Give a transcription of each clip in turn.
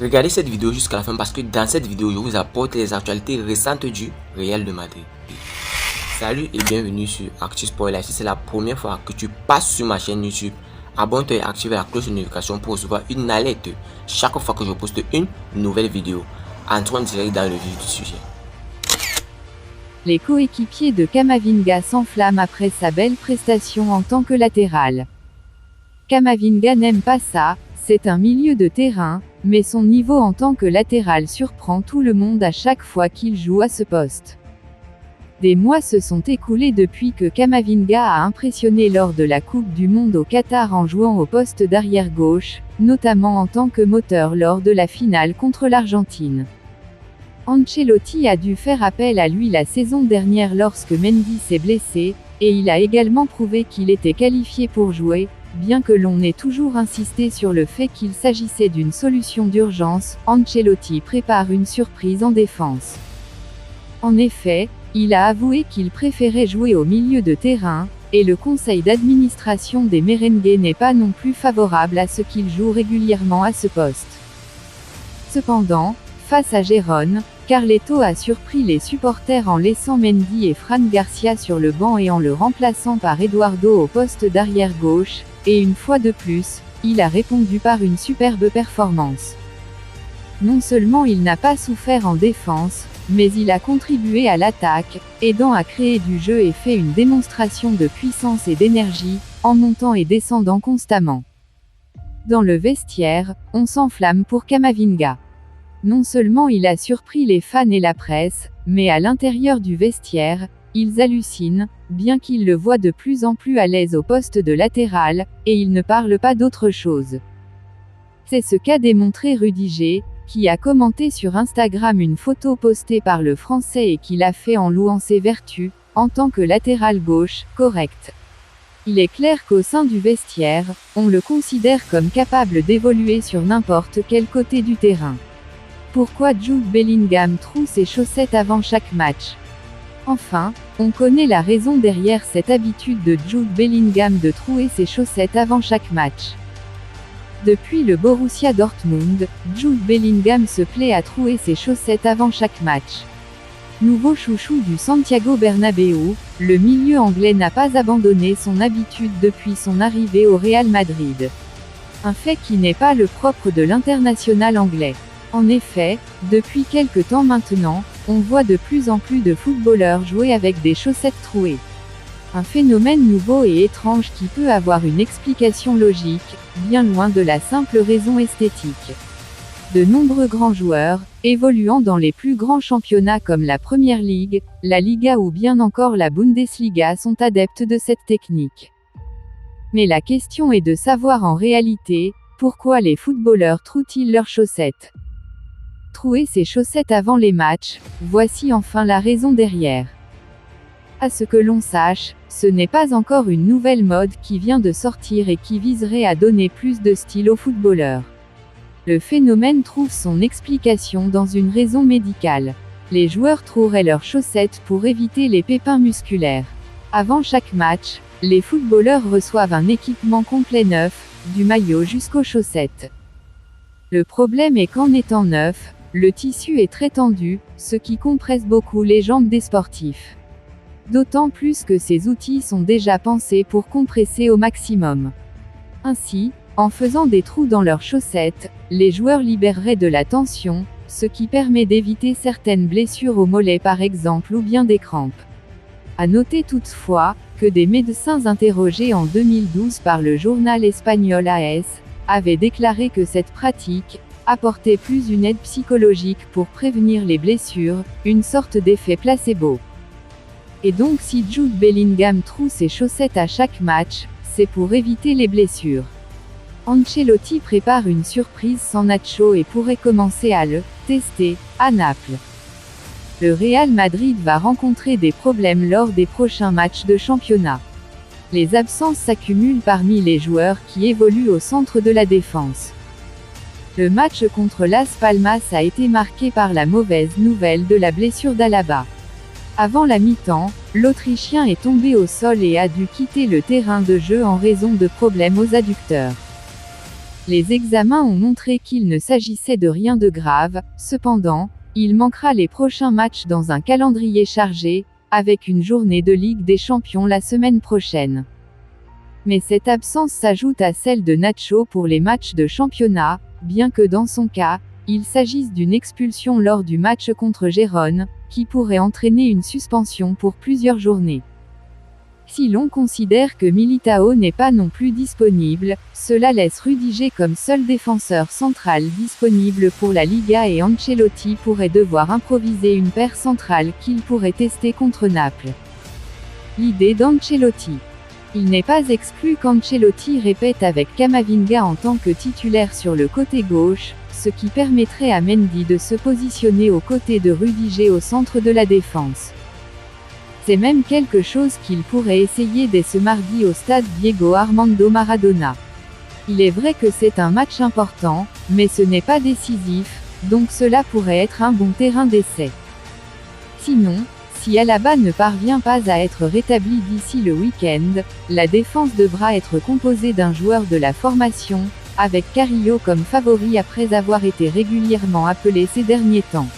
Regardez cette vidéo jusqu'à la fin parce que dans cette vidéo, je vous apporte les actualités récentes du Real de Madrid. Salut et bienvenue sur Actu Spoiler. Si c'est la première fois que tu passes sur ma chaîne YouTube, abonne-toi et active la cloche de notification pour recevoir une alerte chaque fois que je poste une nouvelle vidéo. Entrons direct dans le vif du sujet. Les coéquipiers de Camavinga s'enflamment après sa belle prestation en tant que latéral. Camavinga n'aime pas ça, c'est un milieu de terrain, mais son niveau en tant que latéral surprend tout le monde à chaque fois qu'il joue à ce poste. Des mois se sont écoulés depuis que Camavinga a impressionné lors de la Coupe du Monde au Qatar en jouant au poste d'arrière gauche, notamment en tant que moteur lors de la finale contre l'Argentine. Ancelotti a dû faire appel à lui la saison dernière lorsque Mendy s'est blessé, et il a également prouvé qu'il était qualifié pour jouer, bien que l'on ait toujours insisté sur le fait qu'il s'agissait d'une solution d'urgence. Ancelotti prépare une surprise en défense. En effet, il a avoué qu'il préférait jouer au milieu de terrain, et le conseil d'administration des Merengues n'est pas non plus favorable à ce qu'il joue régulièrement à ce poste. Cependant, face à Gérone, Carleto a surpris les supporters en laissant Mendy et Fran Garcia sur le banc et en le remplaçant par Eduardo au poste d'arrière gauche, et une fois de plus, il a répondu par une superbe performance. Non seulement il n'a pas souffert en défense, mais il a contribué à l'attaque, aidant à créer du jeu et fait une démonstration de puissance et d'énergie, en montant et descendant constamment. Dans le vestiaire, on s'enflamme pour Camavinga. Non seulement il a surpris les fans et la presse, mais à l'intérieur du vestiaire, ils hallucinent, bien qu'ils le voient de plus en plus à l'aise au poste de latéral, et ils ne parlent pas d'autre chose. C'est ce qu'a démontré Rudiger, qui a commenté sur Instagram une photo postée par le Français et qui l'a fait en louant ses vertus, en tant que latéral gauche, correct. Il est clair qu'au sein du vestiaire, on le considère comme capable d'évoluer sur n'importe quel côté du terrain. Pourquoi Jude Bellingham troue ses chaussettes avant chaque match? Enfin, on connaît la raison derrière cette habitude de Jude Bellingham de trouer ses chaussettes avant chaque match. Depuis le Borussia Dortmund, Jude Bellingham se plaît à trouer ses chaussettes avant chaque match. Nouveau chouchou du Santiago Bernabéu, le milieu anglais n'a pas abandonné son habitude depuis son arrivée au Real Madrid. Un fait qui n'est pas le propre de l'international anglais. En effet, depuis quelque temps maintenant, on voit de plus en plus de footballeurs jouer avec des chaussettes trouées. Un phénomène nouveau et étrange qui peut avoir une explication logique, bien loin de la simple raison esthétique. De nombreux grands joueurs, évoluant dans les plus grands championnats comme la Premier League, la Liga ou bien encore la Bundesliga sont adeptes de cette technique. Mais la question est de savoir en réalité, pourquoi les footballeurs trouent-ils leurs chaussettes? Trouer ses chaussettes avant les matchs, voici enfin la raison derrière. À ce que l'on sache, ce n'est pas encore une nouvelle mode qui vient de sortir et qui viserait à donner plus de style aux footballeurs. Le phénomène trouve son explication dans une raison médicale. Les joueurs troueraient leurs chaussettes pour éviter les pépins musculaires. Avant chaque match, les footballeurs reçoivent un équipement complet neuf, du maillot jusqu'aux chaussettes. Le problème est qu'en étant neuf, le tissu est très tendu, ce qui compresse beaucoup les jambes des sportifs. D'autant plus que ces outils sont déjà pensés pour compresser au maximum. Ainsi, en faisant des trous dans leurs chaussettes, les joueurs libéreraient de la tension, ce qui permet d'éviter certaines blessures aux mollets par exemple ou bien des crampes. À noter toutefois, que des médecins interrogés en 2012 par le journal espagnol AS, avaient déclaré que cette pratique apportait plus une aide psychologique pour prévenir les blessures, une sorte d'effet placebo. Et donc si Jude Bellingham troue ses chaussettes à chaque match, c'est pour éviter les blessures. Ancelotti prépare une surprise sans Nacho et pourrait commencer à le tester à Naples. Le Real Madrid va rencontrer des problèmes lors des prochains matchs de championnat. Les absences s'accumulent parmi les joueurs qui évoluent au centre de la défense. Le match contre Las Palmas a été marqué par la mauvaise nouvelle de la blessure d'Alaba. Avant la mi-temps, l'Autrichien est tombé au sol et a dû quitter le terrain de jeu en raison de problèmes aux adducteurs. Les examens ont montré qu'il ne s'agissait de rien de grave, cependant, il manquera les prochains matchs dans un calendrier chargé, avec une journée de Ligue des Champions la semaine prochaine. Mais cette absence s'ajoute à celle de Nacho pour les matchs de championnat, bien que dans son cas, il s'agisse d'une expulsion lors du match contre Gérone, qui pourrait entraîner une suspension pour plusieurs journées. Si l'on considère que Militao n'est pas non plus disponible, cela laisse Rudiger comme seul défenseur central disponible pour la Liga et Ancelotti pourrait devoir improviser une paire centrale qu'il pourrait tester contre Naples. L'idée d'Ancelotti. Il n'est pas exclu qu'Ancelotti répète avec Camavinga en tant que titulaire sur le côté gauche, ce qui permettrait à Mendy de se positionner aux côtés de Rudiger au centre de la défense. C'est même quelque chose qu'il pourrait essayer dès ce mardi au stade Diego Armando Maradona. Il est vrai que c'est un match important, mais ce n'est pas décisif, donc cela pourrait être un bon terrain d'essai. Sinon, si Alaba ne parvient pas à être rétabli d'ici le week-end, la défense devra être composée d'un joueur de la formation, avec Carrillo comme favori après avoir été régulièrement appelé ces derniers temps.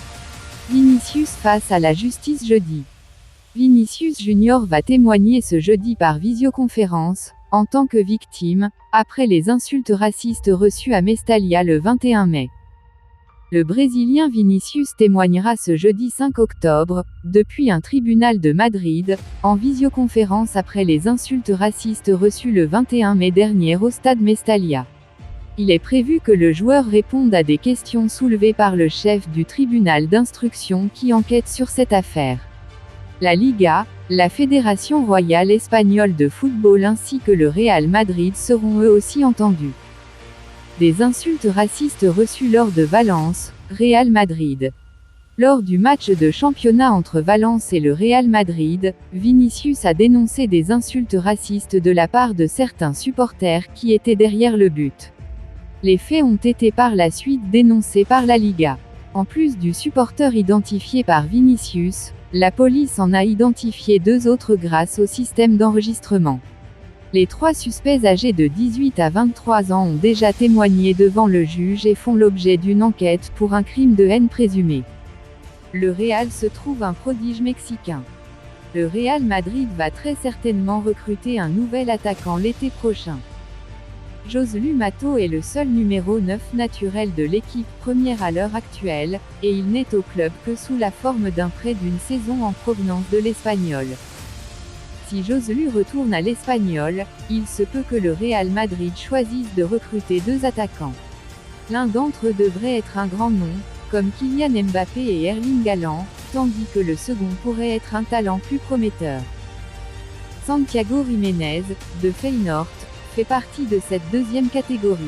Vinicius face à la justice jeudi. Vinicius Junior va témoigner ce jeudi par visioconférence, en tant que victime, après les insultes racistes reçues à Mestalla le 21 mai. Le Brésilien Vinicius témoignera ce jeudi 5 octobre, depuis un tribunal de Madrid, en visioconférence après les insultes racistes reçues le 21 mai dernier au stade Mestalla. Il est prévu que le joueur réponde à des questions soulevées par le chef du tribunal d'instruction qui enquête sur cette affaire. La Liga, la Fédération royale espagnole de football ainsi que le Real Madrid seront eux aussi entendus. Des insultes racistes reçues lors de Valence, Real Madrid. Lors du match de championnat entre Valence et le Real Madrid, Vinicius a dénoncé des insultes racistes de la part de certains supporters qui étaient derrière le but. Les faits ont été par la suite dénoncés par la Liga. En plus du supporter identifié par Vinicius, la police en a identifié 2 autres grâce au système d'enregistrement. Les 3 suspects âgés de 18 à 23 ans ont déjà témoigné devant le juge et font l'objet d'une enquête pour un crime de haine présumé. Le Real se trouve un prodige mexicain. Le Real Madrid va très certainement recruter un nouvel attaquant l'été prochain. Joselu Mato est le seul numéro 9 naturel de l'équipe première à l'heure actuelle, et il n'est au club que sous la forme d'un prêt d'une saison en provenance de l'Espagnol. Si Joselu retourne à l'Espagnol, il se peut que le Real Madrid choisisse de recruter 2 attaquants. L'un d'entre eux devrait être un grand nom, comme Kylian Mbappé et Erling Haaland, tandis que le second pourrait être un talent plus prometteur. Santiago Jiménez, de Feyenoord, fait partie de cette deuxième catégorie.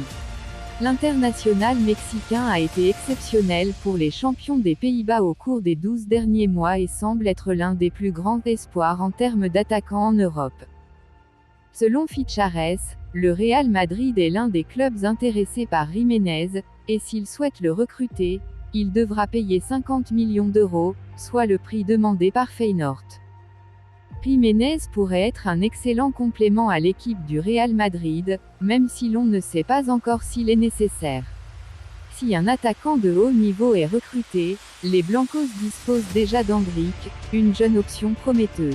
L'international mexicain a été exceptionnel pour les champions des Pays-Bas au cours des 12 derniers mois et semble être l'un des plus grands espoirs en termes d'attaquants en Europe. Selon Fichares, le Real Madrid est l'un des clubs intéressés par Jiménez, et s'il souhaite le recruter, il devra payer 50 millions d'euros, soit le prix demandé par Feyenoord. Jiménez pourrait être un excellent complément à l'équipe du Real Madrid, même si l'on ne sait pas encore s'il est nécessaire. Si un attaquant de haut niveau est recruté, les Blancos disposent déjà d'Endrick, une jeune option prometteuse.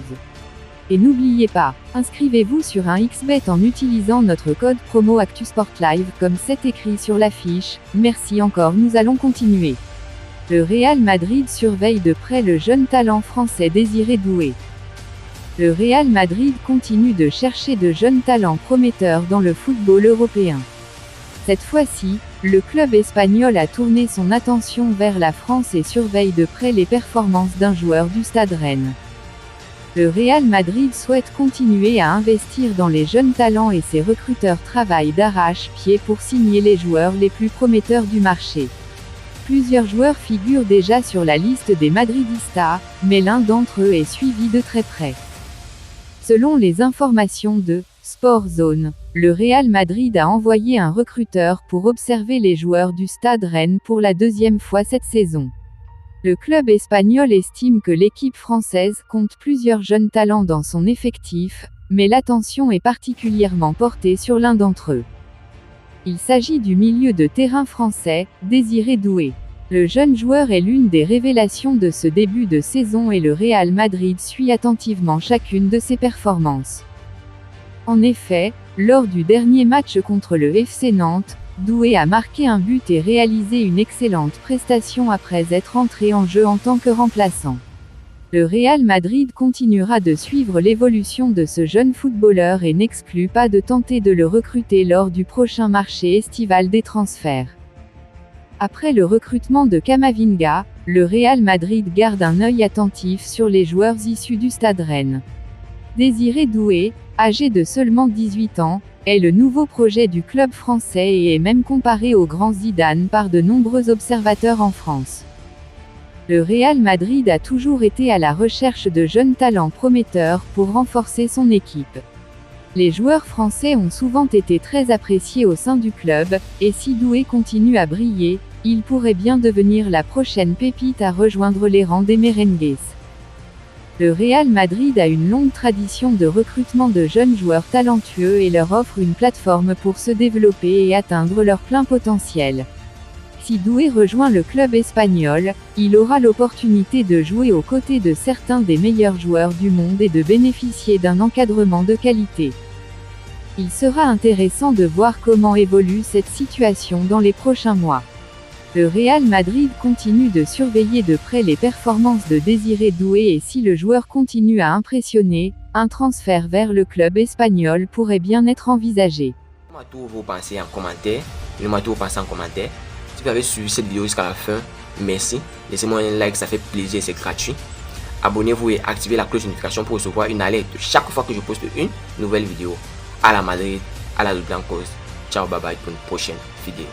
Et n'oubliez pas, inscrivez-vous sur un XBet en utilisant notre code promo ActuSportLive comme c'est écrit sur l'affiche. Merci encore, nous allons continuer. Le Real Madrid surveille de près le jeune talent français Désiré Doué. Le Real Madrid continue de chercher de jeunes talents prometteurs dans le football européen. Cette fois-ci, le club espagnol a tourné son attention vers la France et surveille de près les performances d'un joueur du Stade Rennes. Le Real Madrid souhaite continuer à investir dans les jeunes talents et ses recruteurs travaillent d'arrache-pied pour signer les joueurs les plus prometteurs du marché. Plusieurs joueurs figurent déjà sur la liste des Madridistas, mais l'un d'entre eux est suivi de très près. Selon les informations de Sport Zone, le Real Madrid a envoyé un recruteur pour observer les joueurs du Stade Rennes pour la 2e fois cette saison. Le club espagnol estime que l'équipe française compte plusieurs jeunes talents dans son effectif, mais l'attention est particulièrement portée sur l'un d'entre eux. Il s'agit du milieu de terrain français, Désiré Doué. Le jeune joueur est l'une des révélations de ce début de saison et le Real Madrid suit attentivement chacune de ses performances. En effet, lors du dernier match contre le FC Nantes, Doué a marqué un but et réalisé une excellente prestation après être entré en jeu en tant que remplaçant. Le Real Madrid continuera de suivre l'évolution de ce jeune footballeur et n'exclut pas de tenter de le recruter lors du prochain marché estival des transferts. Après le recrutement de Camavinga, le Real Madrid garde un œil attentif sur les joueurs issus du Stade Rennes. Désiré Doué, âgé de seulement 18 ans, est le nouveau projet du club français et est même comparé au grand Zidane par de nombreux observateurs en France. Le Real Madrid a toujours été à la recherche de jeunes talents prometteurs pour renforcer son équipe. Les joueurs français ont souvent été très appréciés au sein du club, et si Doué continue à briller, il pourrait bien devenir la prochaine pépite à rejoindre les rangs des merengues. Le Real Madrid a une longue tradition de recrutement de jeunes joueurs talentueux et leur offre une plateforme pour se développer et atteindre leur plein potentiel. Si Doué rejoint le club espagnol, il aura l'opportunité de jouer aux côtés de certains des meilleurs joueurs du monde et de bénéficier d'un encadrement de qualité. Il sera intéressant de voir comment évolue cette situation dans les prochains mois. Le Real Madrid continue de surveiller de près les performances de Désiré Doué et si le joueur continue à impressionner, un transfert vers le club espagnol pourrait bien être envisagé. Dites-moi tout vos pensées en commentaire. Dites-moi tout vos pensées en commentaire. Si vous avez suivi cette vidéo jusqu'à la fin, merci. Laissez-moi un like, ça fait plaisir, c'est gratuit. Abonnez-vous et activez la cloche de notification pour recevoir une alerte chaque fois que je poste une nouvelle vidéo. À la Madrid, à la Blancos. Ciao, bye bye pour une prochaine vidéo.